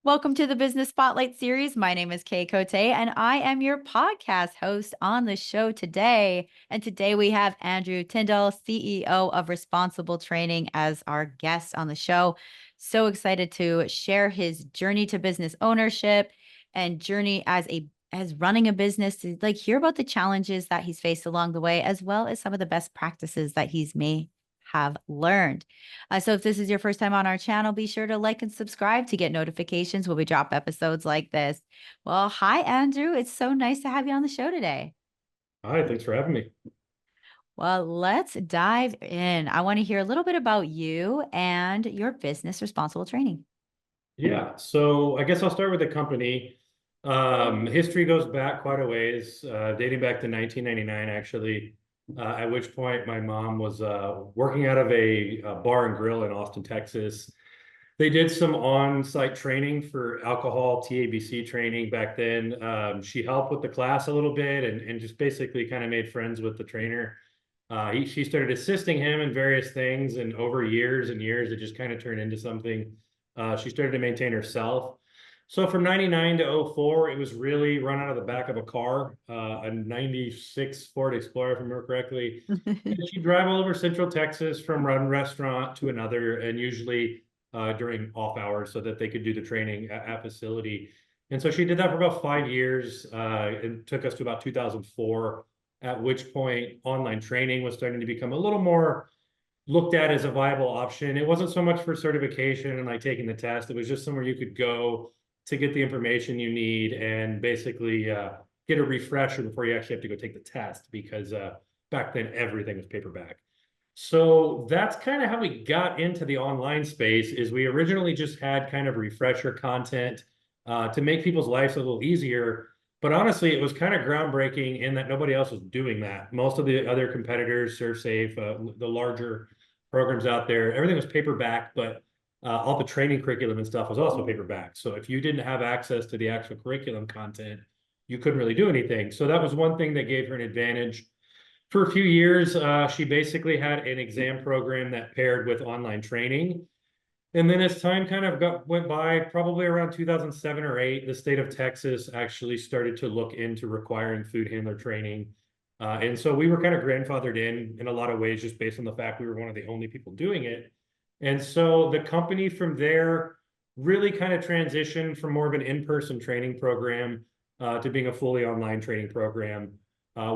Welcome to the Business Spotlight series. My name is Kay Cote, and I am your podcast host on the show today. And today we have Andrew Tyndall, CEO of Responsible Training, as our guest on the show. So excited to share his journey to business ownership and journey as running a business, to like hear about the challenges that he's faced along the way, as well as some of the best practices that he's may have learned. So if this is your first time on our channel, be sure to like and subscribe to get notifications when we drop episodes like this. Well, hi, Andrew. It's so nice to have you on the show today. Hi, thanks for having me. Well, let's dive in. I want to hear a little bit about you and your business responsible training. Yeah, so I guess I'll start with the company. History goes back quite a ways, dating back to 1999, actually, at which point my mom was working out of a bar and grill in Austin, Texas. They did some on-site training for alcohol, TABC training back then. She helped with the class a little bit and just basically kind of made friends with the trainer. She started assisting him in various things, and over years and years, it just kind of turned into something she started to maintain herself. So from 99 to '04, it was really run out of the back of a car, a 96 Ford Explorer, if I remember correctly. And she'd drive all over Central Texas from one restaurant to another, and usually during off hours so that they could do the training at facility. And so she did that for about 5 years. It took us to about 2004, at which point online training was starting to become a little more looked at as a viable option. It wasn't so much for certification and like taking the test. It was just somewhere you could go to get the information you need and basically get a refresher before you actually have to go take the test, because back then everything was paperback. So that's kind of how we got into the online space. Is we originally just had kind of refresher content to make people's lives a little easier. But honestly, it was kind of groundbreaking in that nobody else was doing that. Most of the other competitors, ServeSafe, the larger programs out there, everything was paperback, but all the training curriculum and stuff was also paperback. So if you didn't have access to the actual curriculum content, you couldn't really do anything. So that was one thing that gave her an advantage. For a few years, she basically had an exam program that paired with online training. And then as time kind of went by, probably around 2007 or 8, the state of Texas actually started to look into requiring food handler training. And so we were kind of grandfathered in a lot of ways, just based on the fact we were one of the only people doing it. And so the company from there really kind of transitioned from more of an in-person training program to being a fully online training program.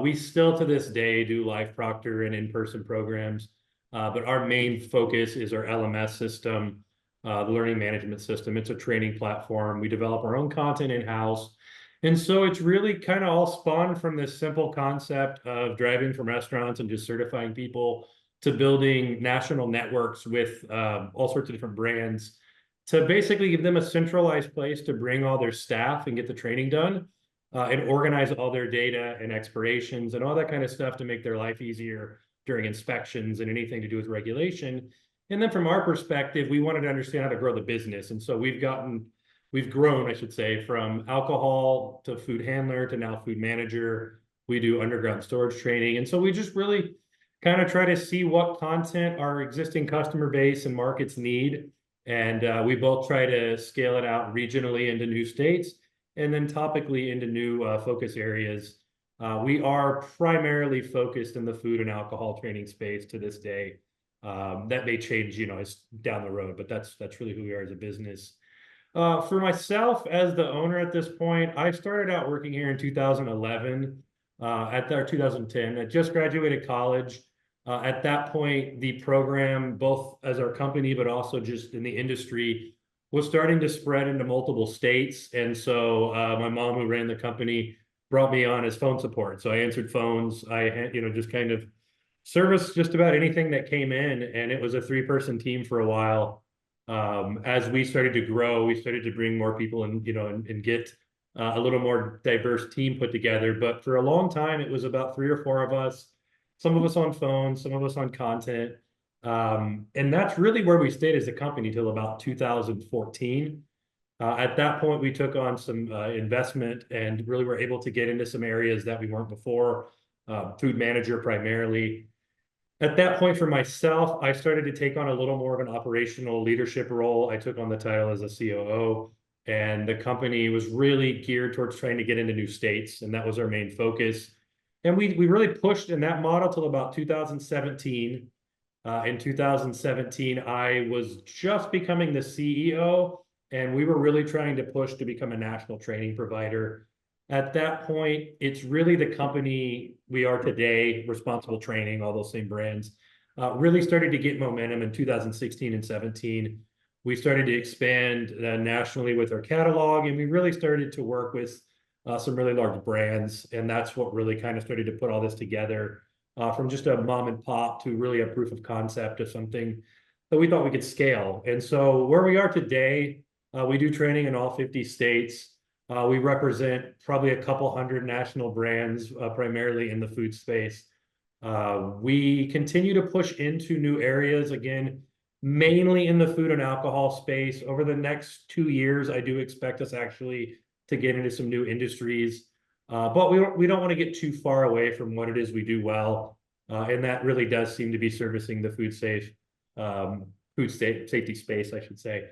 We still to this day do live proctor and in-person programs, but our main focus is our LMS system, the learning management system. It's a training platform. We develop our own content in-house. And so it's really kind of all spawned from this simple concept of driving from restaurants and just certifying people to building national networks with all sorts of different brands to basically give them a centralized place to bring all their staff and get the training done, and organize all their data and expirations and all that kind of stuff to make their life easier during inspections and anything to do with regulation. And then from our perspective, we wanted to understand how to grow the business. And so we've grown, I should say, from alcohol to food handler to now food manager. We do underground storage training. And so we just really kind of try to see what content our existing customer base and markets need. And we both try to scale it out regionally into new states and then topically into new focus areas. We are primarily focused in the food and alcohol training space to this day. That may change, as down the road, but that's really who we are as a business. For myself as the owner at this point, I started out working here in 2011, at our 2010. I just graduated college. At that point, the program, both as our company, but also just in the industry, was starting to spread into multiple states. And so my mom, who ran the company, brought me on as phone support. So I answered phones. I, just kind of serviced just about anything that came in. And it was a 3-person team for a while. As we started to grow, we started to bring more people in, and get a little more diverse team put together. But for a long time, it was about 3 or 4 of us, some of us on phones, some of us on content. And that's really where we stayed as a company till about 2014. At that point, we took on some investment and really were able to get into some areas that we weren't before, food manager primarily. At that point for myself, I started to take on a little more of an operational leadership role. I took on the title as a COO. and the company was really geared towards trying to get into new states, and that was our main focus. And we really pushed in that model till about 2017. In 2017, I was just becoming the CEO, and we were really trying to push to become a national training provider. At that point, it's really the company we are today, Responsible Training, all those same brands, really started to get momentum in 2016 and 17. We started to expand nationally with our catalog, and we really started to work with some really large brands. And that's what really kind of started to put all this together, from just a mom and pop to really a proof of concept of something that we thought we could scale. And so where we are today, we do training in all 50 states. We represent probably a couple hundred national brands, primarily in the food space. We continue to push into new areas, again, mainly in the food and alcohol space. Over the next 2 years, I do expect us actually to get into some new industries. But we don't want to get too far away from what it is we do well. And that really does seem to be servicing the safety space, I should say.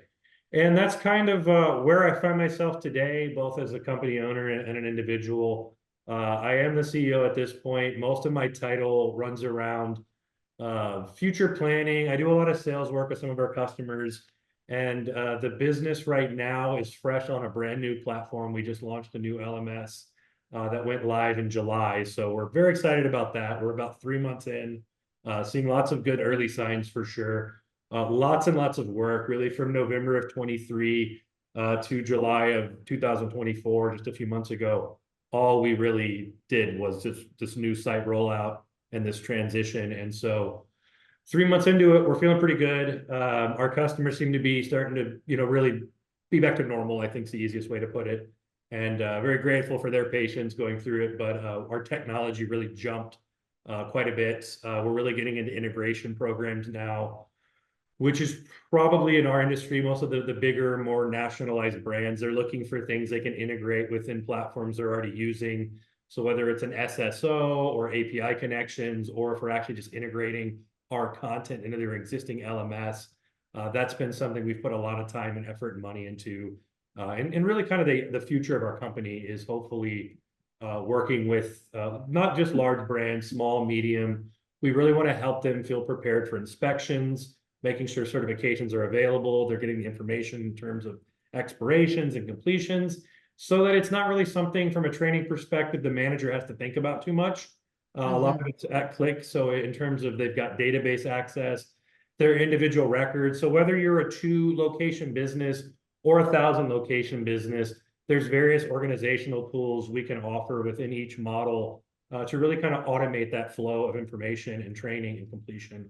And that's kind of where I find myself today, both as a company owner and an individual. I am the CEO at this point. Most of my title runs around future planning. I do a lot of sales work with some of our customers, and the business right now is fresh on a brand new platform. We just launched a new LMS that went live in July. So we're very excited about that. We're about 3 months in, seeing lots of good early signs for sure. Lots and lots of work, really, from November of 23 to July of 2024, just a few months ago. All we really did was just this new site rollout and this transition. And so 3 months into it, we're feeling pretty good. Our customers seem to be starting to, really be back to normal, I think is the easiest way to put it. And very grateful for their patience going through it. But our technology really jumped quite a bit. We're really getting into integration programs now, which is probably in our industry, most of the bigger, more nationalized brands, they're looking for things they can integrate within platforms they're already using. So whether it's an SSO or API connections, or if we're actually just integrating our content into their existing LMS, that's been something we've put a lot of time and effort and money into. And really kind of the future of our company is hopefully working with not just large brands, small, medium. We really want to help them feel prepared for inspections, making sure certifications are available. They're getting the information in terms of expirations and completions, so that it's not really something from a training perspective the manager has to think about too much. A lot of it's at click. So in terms of they've got database access, their individual records. So whether you're a 2-location business or 1,000-location business, there's various organizational tools we can offer within each model to really kind of automate that flow of information and training and completion.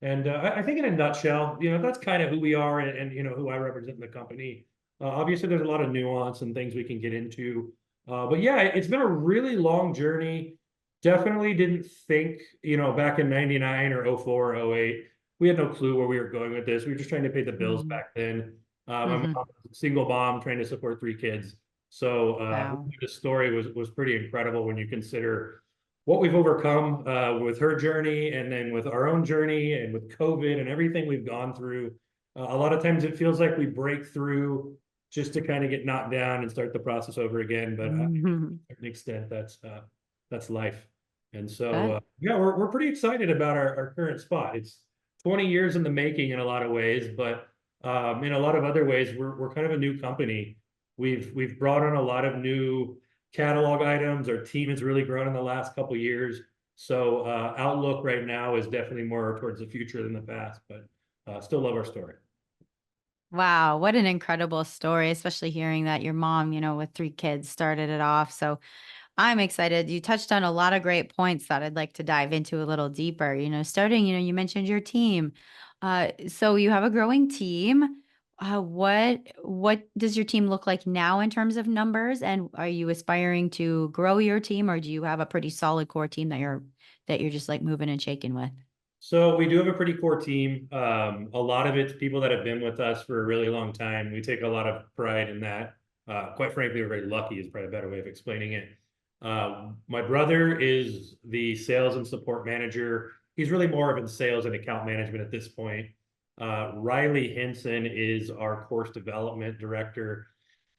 And I think in a nutshell, that's kind of who we are, and who I represent in the company. Obviously, there's a lot of nuance and things we can get into. But yeah, it's been a really long journey. Definitely didn't think, back in 99 or 04 or 08, we had no clue where we were going with this. We were just trying to pay the bills back then. My mom was a single mom trying to support 3 kids. So Wow. the story was pretty incredible when you consider what we've overcome with her journey, and then with our own journey, and with COVID and everything we've gone through. A lot of times it feels like we break through just to kind of get knocked down and start the process over again. But to an extent, that's life. And so, Good. yeah, we're pretty excited about our current spot. It's 20 years in the making in a lot of ways, but in a lot of other ways, we're kind of a new company. We've brought on a lot of new catalog items. Our team has really grown in the last couple of years. So outlook right now is definitely more towards the future than the past, but still love our story. Wow, what an incredible story, especially hearing that your mom, with 3 kids started it off. So I'm excited. You touched on a lot of great points that I'd like to dive into a little deeper. Starting, you mentioned your team. So you have a growing team. What does your team look like now in terms of numbers? And are you aspiring to grow your team, or do you have a pretty solid core team that you're just like moving and shaking with? So we do have a pretty core team. A lot of it's people that have been with us for a really long time. We take a lot of pride in that. Quite frankly, we're very lucky is probably a better way of explaining it. My brother is the sales and support manager. He's really more of in sales and account management at this point. Riley Henson is our course development director.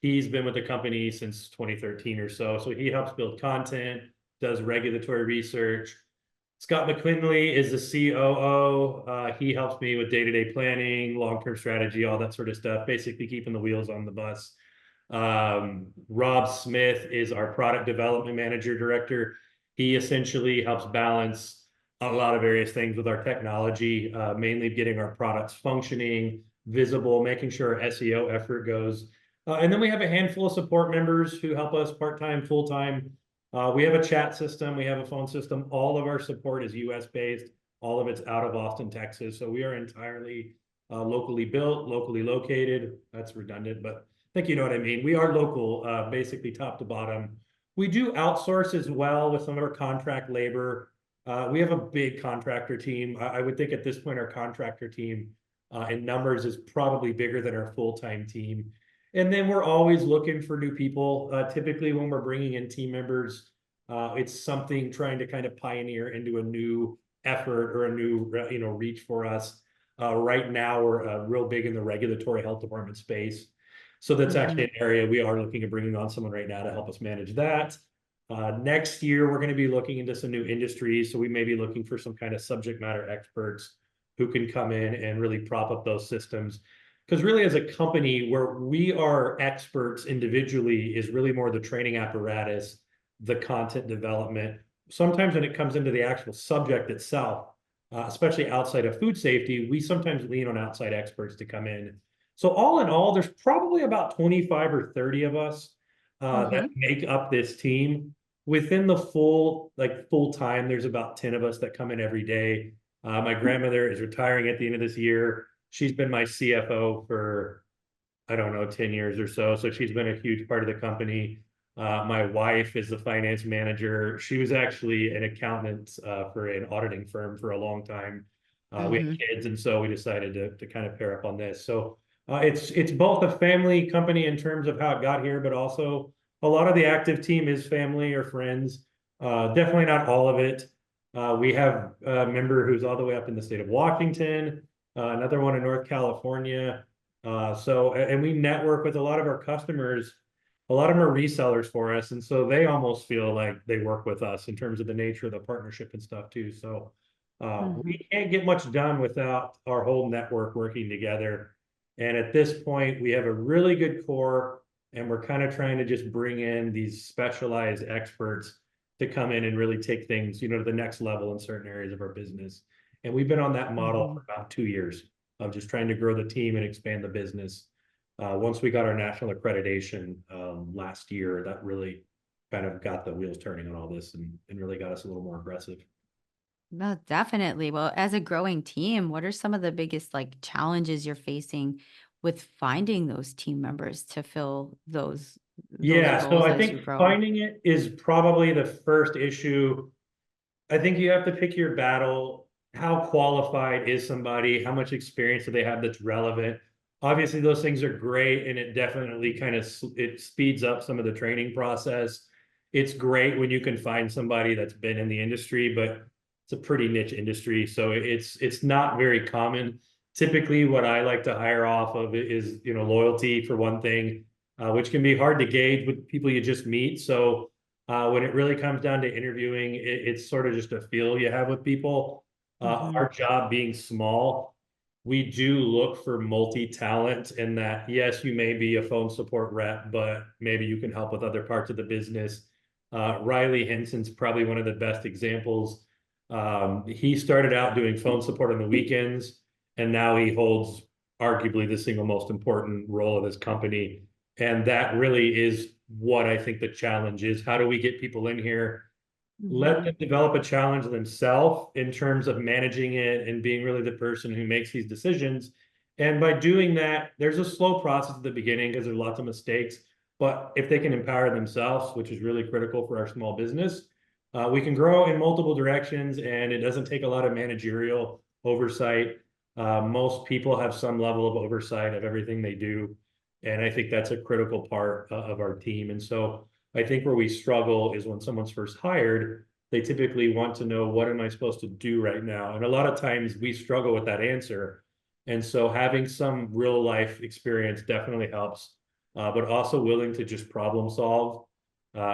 He's been with the company since 2013 or so. So he helps build content, does regulatory research. Scott McQuinley is the COO. He helps me with day-to-day planning, long-term strategy, all that sort of stuff, basically keeping the wheels on the bus. Rob Smith is our product development manager director. He essentially helps balance a lot of various things with our technology, mainly getting our products functioning, visible, making sure our SEO effort goes. And then we have a handful of support members who help us part-time, full-time. We have a chat system, we have a phone system. All of our support is US based. All of it's out of Austin, Texas. So we are entirely locally built, locally located. That's redundant, but I think you know what I mean. We are local, basically top to bottom. We do outsource as well with some of our contract labor. We have a big contractor team. I would think at this point, our contractor team in numbers is probably bigger than our full-time team. And then we're always looking for new people. Typically, when we're bringing in team members, it's something trying to kind of pioneer into a new effort or a new reach for us. Right now, we're real big in the regulatory health department space. So that's actually an area we are looking at bringing on someone right now to help us manage that. Next year, we're going to be looking into some new industries. So we may be looking for some kind of subject matter experts who can come in and really prop up those systems. Because really, as a company, where we are experts individually is really more the training apparatus, the content development. Sometimes when it comes into the actual subject itself, especially outside of food safety, we sometimes lean on outside experts to come in. So all in all, there's probably about 25 or 30 of us that make up this team. Within the full time, there's about 10 of us that come in every day. My grandmother is retiring at the end of this year. She's been my CFO for, I don't know, 10 years or so. So she's been a huge part of the company. My wife is the finance manager. She was actually an accountant for an auditing firm for a long time. We have kids, and so we decided to kind of pair up on this. So it's both a family company in terms of how it got here, but also a lot of the active team is family or friends. Definitely not all of it. We have a member who's all the way up in the state of Washington, another one in North California. And we network with a lot of our customers. A lot of them are resellers for us, and so they almost feel like they work with us in terms of the nature of the partnership and stuff too. So we can't get much done without our whole network working together. And at this point, we have a really good core, and we're kind of trying to just bring in these specialized experts to come in and really take things, to the next level in certain areas of our business. And we've been on that model for about 2 years of just trying to grow the team and expand the business. Once we got our national accreditation last year, that really kind of got the wheels turning on all this and really got us a little more aggressive. No, definitely. Well, as a growing team, what are some of the biggest challenges you're facing with finding those team members to fill those Yeah, so roles I as you think grow? finding it is probably the first issue. I think you have to pick your battle. How qualified is somebody? How much experience do they have that's relevant? Obviously, those things are great, and it definitely kind of it speeds up some of the training process. It's great when you can find somebody that's been in the industry, but it's a pretty niche industry, so it's not very common. Typically, what I like to hire off of is loyalty for one thing, which can be hard to gauge with people you just meet. So when it really comes down to interviewing, it's sort of just a feel you have with people. Our job being small, we do look for multi-talent in that, yes, you may be a phone support rep, but maybe you can help with other parts of the business. Riley Henson's probably one of the best examples. He started out doing phone support on the weekends, and now he holds arguably the single most important role of this company. And that really is what I think the challenge is. How do we get people in here, let them develop a challenge themselves in terms of managing it and being really the person who makes these decisions? And by doing that, there's a slow process at the beginning because there's lots of mistakes. But if they can empower themselves, which is really critical for our small business, we can grow in multiple directions, and it doesn't take a lot of managerial oversight. Most people have some level of oversight of everything they do. And I think that's a critical part of our team. And so I think where we struggle is when someone's first hired, they typically want to know, what am I supposed to do right now? And a lot of times we struggle with that answer. And so having some real life experience definitely helps. but also willing to just problem solve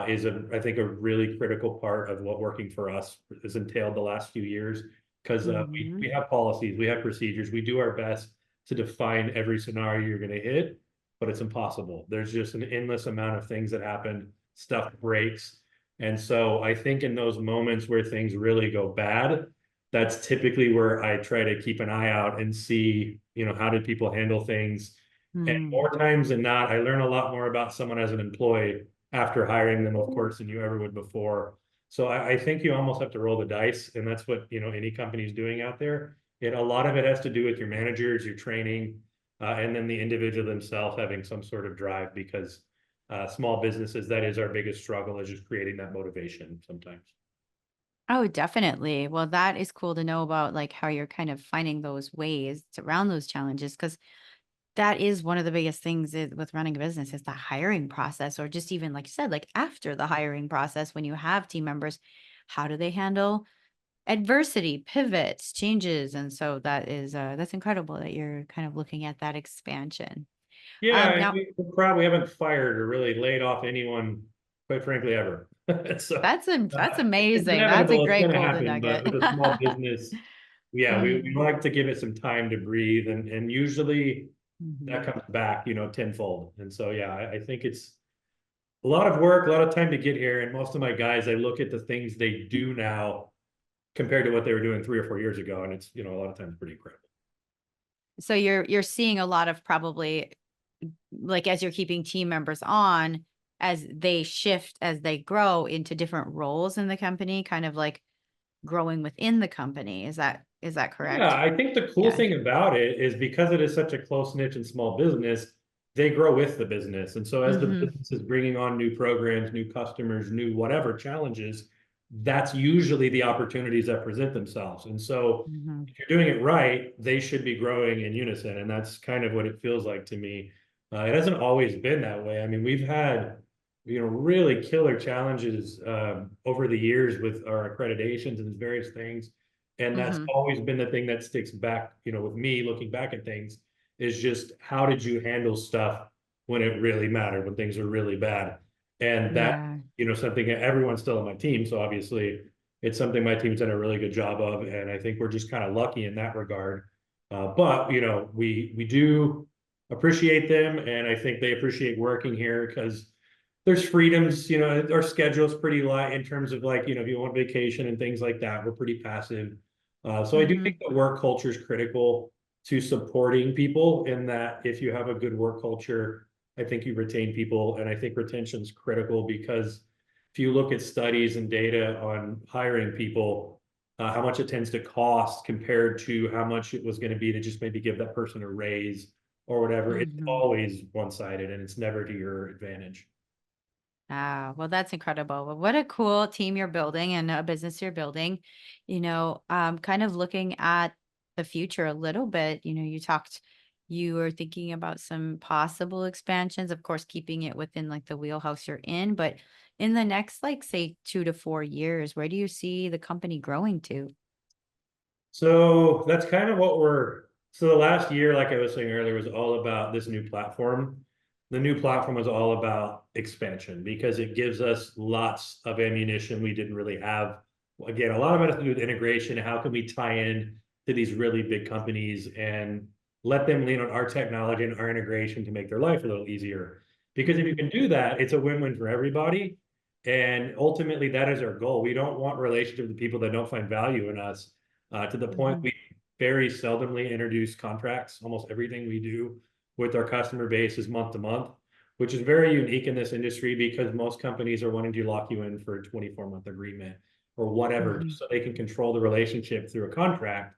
is I think a really critical part of what working for us has entailed the last few years. Because we Mhm. have policies, we have procedures, we do our best to define every scenario you're going to hit, but it's impossible. There's just an endless amount of things that happen, stuff breaks. And so I think in those moments where things really go bad, that's typically where I try to keep an eye out and see, how did people handle things? And Mm. more times than not, I learn a lot more about someone as an employee after hiring them, of course, than you ever would before. So I think you almost have to roll the dice, and that's what any company is doing out there. A lot of it has to do with your managers, your training, and then the individual themselves having some sort of drive because small businesses, that is our biggest struggle, is just creating that motivation sometimes. Oh, definitely. Well, that is cool to know about like how you're kind of finding those ways around those challenges because that is one of the biggest things with running a business is the hiring process or just even like you said, like after the hiring process when you have team members, how do they handle adversity, pivots, changes? And so that is that's incredible that you're kind of looking at that expansion. Yeah, Now we're proud we haven't fired or really laid off anyone, quite frankly, ever. So that's it's amazing. That's a inevitable, it's great going to golden happen, but nugget. with a small business, yeah, we Mm. like to give it some time to breathe, and usually that Mhm. comes back, tenfold. And so, yeah, I think it's a lot of work, a lot of time to get here. And most of my guys, I look at the things they do now compared to what they were doing 3 or 4 years ago, and it's a lot of times pretty incredible. So you're seeing a lot of probably like as you're keeping team members on as they shift as they grow into different roles in the company, kind of like growing within the company. Is that Yeah, correct? I think the cool Yeah. thing about it is because it is such a close niche and small business, they grow with the business. And so as the Mhm. business is bringing on new programs, new customers, new whatever challenges, that's usually the opportunities that present themselves. And so Mhm. if you're doing it right, they should be growing in unison. And that's kind of what it feels like to me. It hasn't always been that way. I mean, we've had, really killer challenges over the years with our accreditations and various things. And that's Mhm. always been the thing that sticks back, with me looking back at things, is just how did you handle stuff when it really mattered, when things are really bad? And that, Yeah. something that everyone's still on my team. So obviously it's something my team's done a really good job of. And I think we're just kind of lucky in that regard. But we do appreciate them, and I think they appreciate working here because there's freedoms. Our schedule's pretty light in terms of like, if you want vacation and things like that, we're pretty passive. So I do think Mhm. the work culture is critical to supporting people, in that if you have a good work culture, I think you retain people. And I think retention is critical because if you look at studies and data on hiring people, how much it tends to cost compared to how much it was going to be to just maybe give that person a raise or whatever, it's Mhm. always one-sided and it's never to your advantage. Ah, well, that's incredible. Well, what a cool team you're building and a business you're building. Kind of looking at the future a little bit, you were thinking about some possible expansions, of course, keeping it within like the wheelhouse you're in, but in the next, like, say, 2 to 4 years, where do you see the company growing to? So that's kind of so the last year, like I was saying earlier, was all about this new platform. The new platform was all about expansion because it gives us lots of ammunition we didn't really have. Again, a lot of it has to do with integration. How can we tie in to these really big companies and let them lean on our technology and our integration to make their life a little easier? Because if you Mhm. can do that, it's a win-win for everybody. And ultimately, that is our goal. We don't want relationships with people that don't find value in us, to the point Mhm. we very seldomly introduce contracts. Almost everything we do with our customer base is month to month, which is very unique in this industry because most companies are wanting to lock you in for a 24-month agreement or whatever, Mhm. just so they can control the relationship through a contract.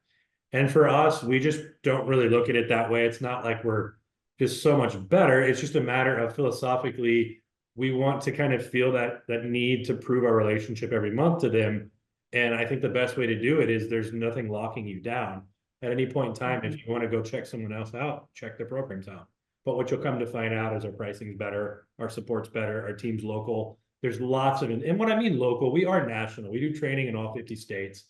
And for us, we just don't really look at it that way. It's not like we're just so much better. It's just a matter of philosophically, we want to kind of feel that need to prove our relationship every month to them. And I think the best way to do it is there's nothing locking you down. At any point in time, if Mhm. you want to go check someone else out, check their programs out. But what you'll come to find out is our pricing's better, our support's better, our team's local. There's lots of, and when I mean local, we are national. We do training in all 50 states.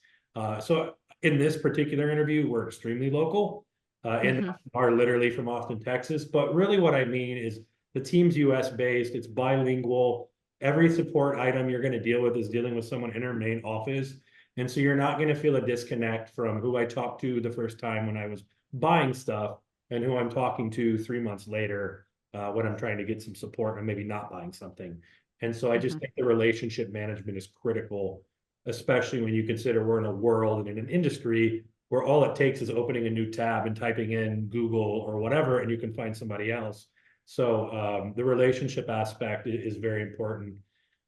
So in this particular interview, we're extremely local, and Mhm. are literally from Austin, Texas. But really, what I mean is The team's US based, it's bilingual. Every support item you're going to deal with is dealing with someone in our main office. And so you're not going to feel a disconnect from who I talked to the first time when I was buying stuff and who I'm talking to 3 months later when I'm trying to get some support and maybe not buying something. And so I just Mhm. think the relationship management is critical, especially when you consider we're in a world and in an industry where all it takes is opening a new tab and typing in Google or whatever, and you can find somebody else. So the relationship aspect is very important.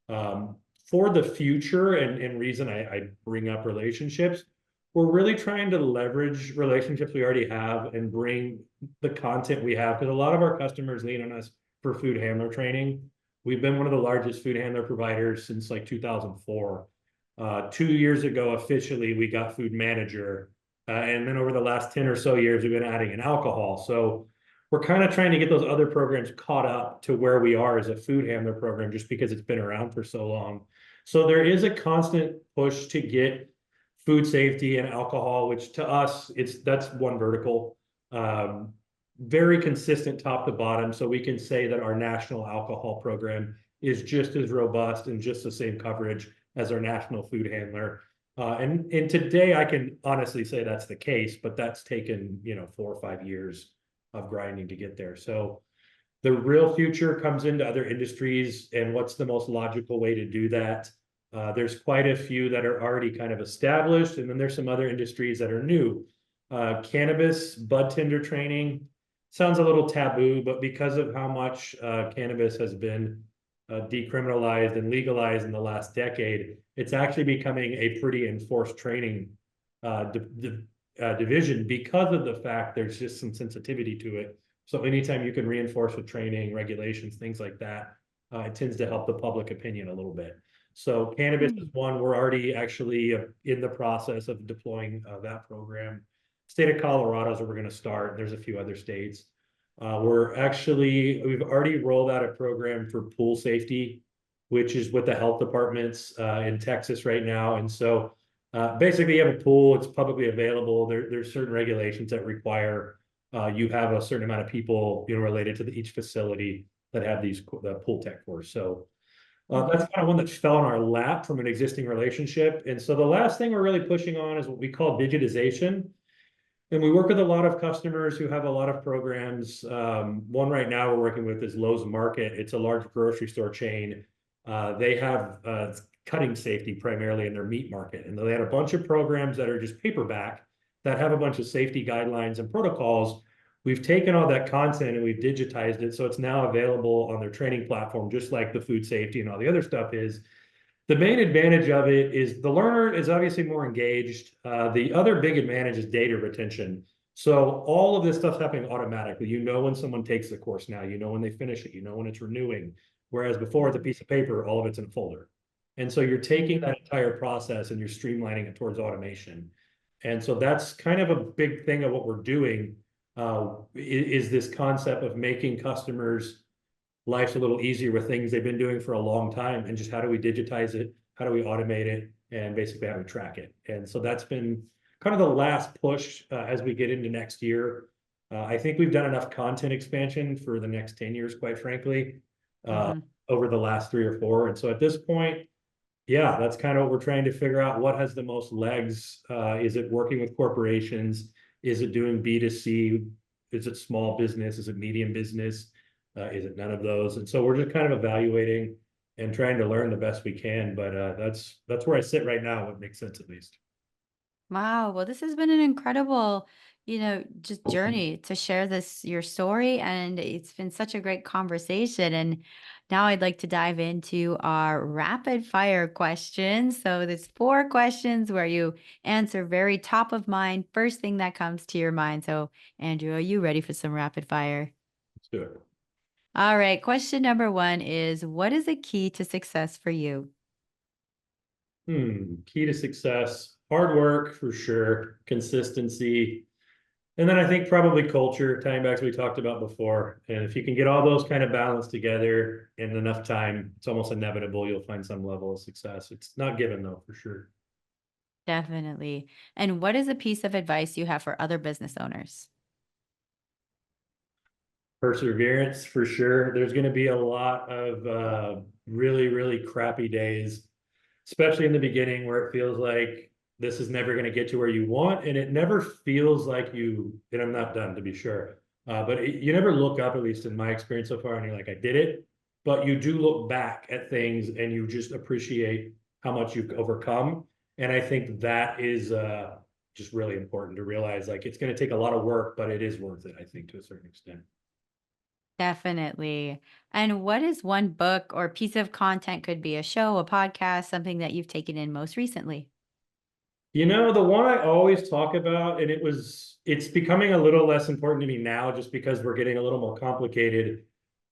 Um, for the future, and reason I bring up relationships, we're really trying to leverage relationships we already have and bring the content we have, because a lot of our customers lean on us for food handler training. We've been one of the largest food handler providers since like 2004. 2 years ago, officially, we got food manager. And then over the last 10 or so years, we've been adding in alcohol. So we're kind of trying to get those other programs caught up to where we are as a food handler program, just because it's been around for so long. So there is a constant push to get food safety and alcohol, which to us, that's one vertical. Very consistent top to bottom. So we can say that our national alcohol program is just as robust and just the same coverage as our national food handler. And today I can honestly say that's the case, but that's taken, 4 or 5 years of grinding to get there. So the real future comes into other industries, and what's the most logical way to do that? There's quite a few that are already kind of established, and then there's some other industries that are new. Cannabis, bud tender training sounds a little taboo, but because of how much cannabis has been decriminalized and legalized in the last decade, it's actually becoming a pretty enforced training division because of the fact there's just some sensitivity to it. So anytime you can reinforce with training, regulations, things like that, it tends to help the public opinion a little bit. So cannabis is one. We're already actually in the process of deploying that program. State of Colorado is where we're going to start. There's a few other states. We've already rolled out a program for pool safety, which is with the health departments in Texas right now. And so basically you have a pool, it's publicly available. There's certain regulations that require you have a certain amount of people, related to each facility that have the pool tech course. So that's kind of one that fell in our lap from an existing relationship. And so the last thing we're really pushing on is what we call digitization. And we work with a lot of customers who have a lot of programs. One right now we're working with is Lowe's Market. It's a large grocery store chain. They have cutting safety primarily in their meat market. And they had a bunch of programs that are just paperback that have a bunch of safety guidelines and protocols. We've taken all that content and we've digitized it. So it's now available on their training platform, just like the food safety and all the other stuff is. The main advantage of it is the learner is obviously more engaged. The other big advantage is data retention. So all of this stuff's happening automatically. You know when someone takes the course now, you know when they finish it, you know when it's renewing. Whereas before it's a piece of paper, all of it's in a folder. And so you're taking that entire process and you're streamlining it towards automation. And so that's kind of a big thing of what we're doing, is this concept of making customers' life's a little easier with things they've been doing for a long time, and just how do we digitize it, how do we automate it, and basically how we track it. And so that's been kind of the last push as we get into next year. I think we've done enough content expansion for the next 10 years, quite frankly, uh, Mhm. over the last 3 or 4. And so at this point, yeah, that's kind of what we're trying to figure out. What has the most legs? Is it working with corporations? Is it doing B2C? Is it small business? Is it medium business? Is it none of those? And so we're just kind of evaluating and trying to learn the best we can. But that's where I sit right now. What makes sense, at least. Wow. Well, this has been an incredible, just journey to share your story. And it's been such a great conversation. And now I'd like to dive into our rapid fire questions. So there's 4 questions where you answer very top of mind, first thing that comes to your mind. So, Andrew, are you ready for some rapid fire? Let's do it. All right. Question number 1 is, what is a key to success for you? Key to success: hard work for sure, consistency. And then I think probably culture, tying back to what we talked about before. And if you can get all those kind of balanced together in enough time, it's almost inevitable you'll find some level of success. It's not given though, for sure. Definitely. And what is a piece of advice you have for other business owners? Perseverance for sure. There's going to be a lot of really, really crappy days, especially in the beginning where it feels like this is never going to get to where you want. And it never feels like you, and I'm not done to be sure, you never look up, at least in my experience so far, and you're like, I did it. But you do look back at things and you just appreciate how much you've overcome. And I think that is just really important to realize like it's going to take a lot of work, but it is worth it, I think, to a certain extent. Definitely. And what is one book or piece of content, could be a show, a podcast, something that you've taken in most recently? You know, the one I always talk about, and it's becoming a little less important to me now just because we're getting a little more complicated.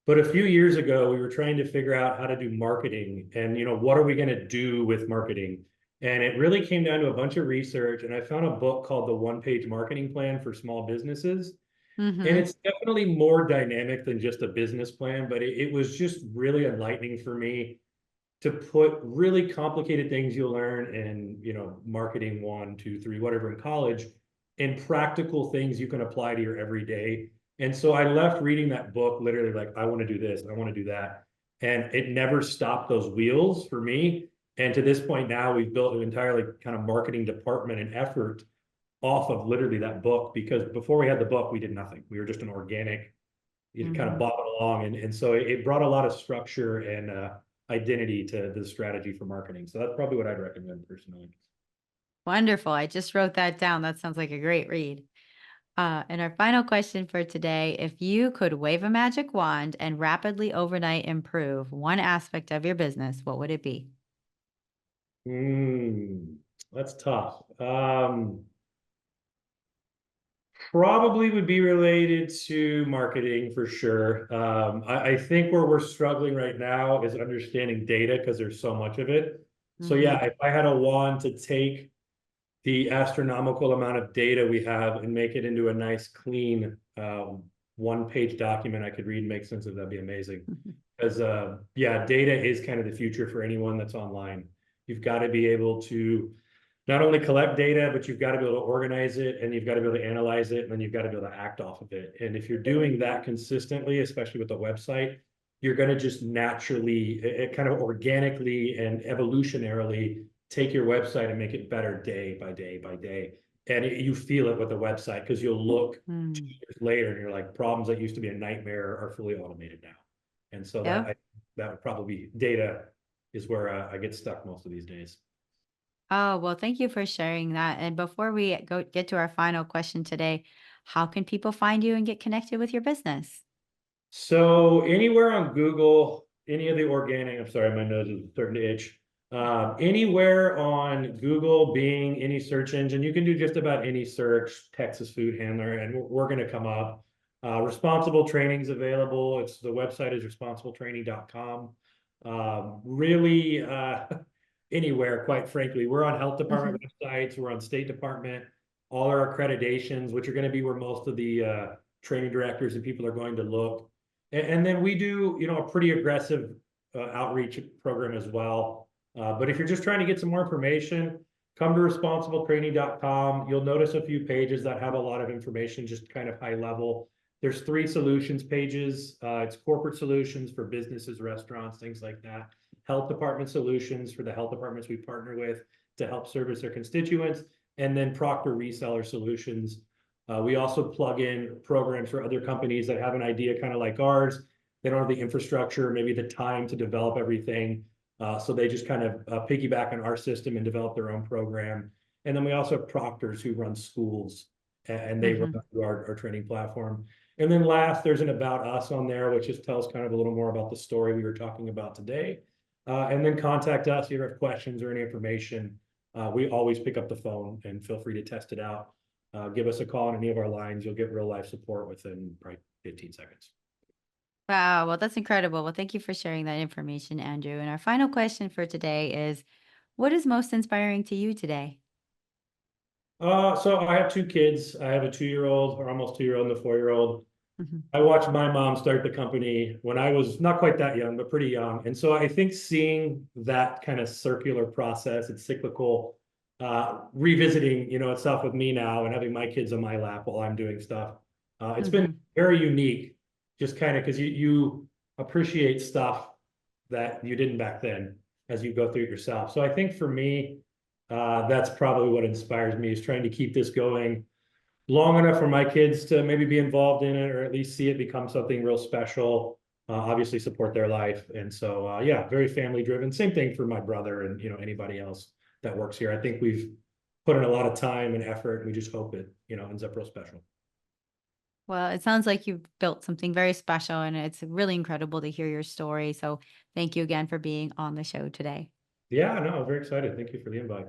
But a few years ago, we were trying to figure out how to do marketing and, what are we going to do with marketing? And it really came down to a bunch of research. And I found a book called The One-Page Marketing Plan for Small Businesses. And Mm-hmm. it's definitely more dynamic than just a business plan, but it was just really enlightening for me to put really complicated things you'll learn in, marketing one, two, three, whatever in college, and practical things you can apply to your everyday. And so I left reading that book literally like, I want to do this, I want to do that. And it never stopped those wheels for me. And to this point now, we've built an entirely kind of marketing department and effort off of literally that book, because before we had the book, we did nothing. We were just an organic, kind of Mm-hmm. bobbing along. And so it brought a lot of structure and identity to the strategy for marketing. So that's probably what I'd recommend personally. Wonderful. I just wrote that down. That sounds like a great read. And our final question for today: if you could wave a magic wand and rapidly overnight improve one aspect of your business, what would it be? That's tough. Probably would be related to marketing for sure. I think where we're struggling right now is understanding data because there's so much of it. So Mm-hmm. yeah, if I had a wand to take the astronomical amount of data we have and make it into a nice, clean, one-page document I could read and make sense of, that'd be amazing. Because yeah, data is kind of the future for anyone that's online. You've got to be able to not only collect data, but you've got to be able to organize it, and you've got to be able to analyze it, and then you've got to be able to act off of it. And if you're doing that consistently, especially with a website, you're going to just naturally, it kind of organically and evolutionarily take your website and make it better day by day by day. And you feel it with the website because you'll look Mm. 2 years later and you're like, problems that used to be a nightmare are fully automated now. And so Yep. that would probably be data is where I get stuck most of these days. Oh, well, thank you for sharing that. And before we get to our final question today, how can people find you and get connected with your business? So anywhere on Google, any of the organic, I'm sorry, my nose is starting to itch. Anywhere on Google, Bing, any search engine, you can do just about any search, Texas food handler, and we're going to come up. Responsible training's available. The website is responsibletraining.com. Really, anywhere, quite frankly. We're on health department Hmm. websites, we're on State Department, all our accreditations, which are going to be where most of the training directors and people are going to look. And then we do, a pretty aggressive outreach program as well. But if you're just trying to get some more information, come to responsibletraining.com. You'll notice a few pages that have a lot of information, just kind of high level. There's 3 solutions pages. It's corporate solutions for businesses, restaurants, things like that. Health department solutions for the health departments we partner with to help service their constituents. And then Proctor reseller solutions. We also plug in programs for other companies that have an idea kind of like ours. They don't have the infrastructure, maybe the time to develop everything. So they just kind of piggyback on our system and develop their own program. And then we also have proctors who run schools, and they run Hmm. our training platform. And then last, there's an About Us on there, which just tells kind of a little more about the story we were talking about today. And then contact us if you have questions or any information. We always pick up the phone, and feel free to test it out. Give us a call on any of our lines. You'll get real life support within probably 15 seconds. Wow. Well, that's incredible. Well, thank you for sharing that information, Andrew. And our final question for today is: what is most inspiring to you today? So I have 2 kids. I have a 2-year-old, or almost 2-year-old, and a 4-year-old. Hmm. I watched my mom start the company when I was not quite that young, but pretty young. And so I think seeing that kind of circular process, it's cyclical, revisiting, itself with me now and having my kids on my lap while I'm doing stuff. It's been Hmm. very unique just kind of because you appreciate stuff that you didn't back then as you go through it yourself. So I think for me, that's probably what inspires me, is trying to keep this going long enough for my kids to maybe be involved in it, or at least see it become something real special. Obviously support their life. And so, yeah, very family driven. Same thing for my brother and, anybody else that works here. I think we've put in a lot of time and effort. We just hope it, ends up real special. Well, it sounds like you've built something very special, and it's really incredible to hear your story. So thank you again for being on the show today. Yeah, no, very excited. Thank you for the invite.